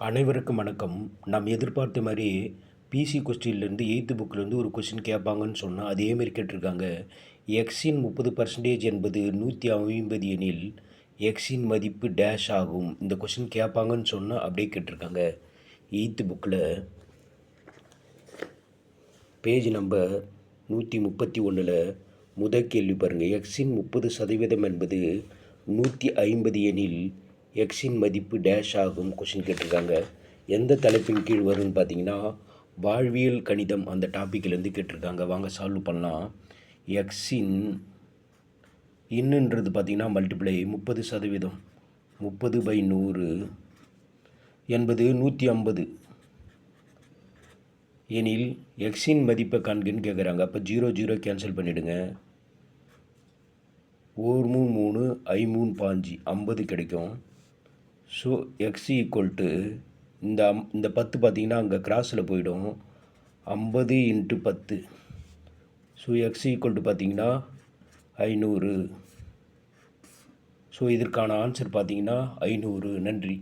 அனைவருக்கும் வணக்கம். நாம் எதிர்பார்த்த மாதிரி பிசி கொஸ்டின்லேருந்து 8th புக்கிலேருந்து ஒரு கொஸ்டின் கேட்பாங்கன்னு சொன்னால் அதேமாரி கேட்டிருக்காங்க. எக்ஸின் 30% என்பது 150 எனில் எக்ஸின் மதிப்பு டேஷ் ஆகும். இந்த கொஸ்டின் கேட்பாங்கன்னு சொன்னால் அப்படியே கேட்டிருக்காங்க. 8th புக்கில் பேஜ் நம்பர் 131 முதல் கேள்வி பாருங்கள். எக்ஸின் 30% என்பது 150 எனில் எக்ஸின் மதிப்பு டேஷ் ஆகும் கொஷின் கேட்டிருக்காங்க. எந்த தலைப்பின் கீழ் வரும்னு பார்த்தீங்கன்னா வாழ்வியல் கணிதம் அந்த டாப்பிக்லேருந்து கேட்டிருக்காங்க. வாங்க சால்வ் பண்ணலாம். எக்ஸின் இன்னுன்றது பார்த்திங்கன்னா மல்டிப்ளை 30%, 30/100 என்பது 150 எனில் எக்ஸின் மதிப்பை காண்கன்னு கேட்குறாங்க. அப்போ 0 0 கேன்சல் பண்ணிவிடுங்க. 1 3 5 3 5 50 கிடைக்கும். ஸோ எக்ஸ் ஈக்குவல் டு இந்த 10 பார்த்திங்கன்னா அங்கே கிராஸில் போயிடும். 50 × 10. ஸோ எக்ஸ் ஈக்குவல் டு பார்த்திங்கன்னா 500. ஸோ இதற்கான ஆன்சர் பார்த்திங்கன்னா 500. நன்றி.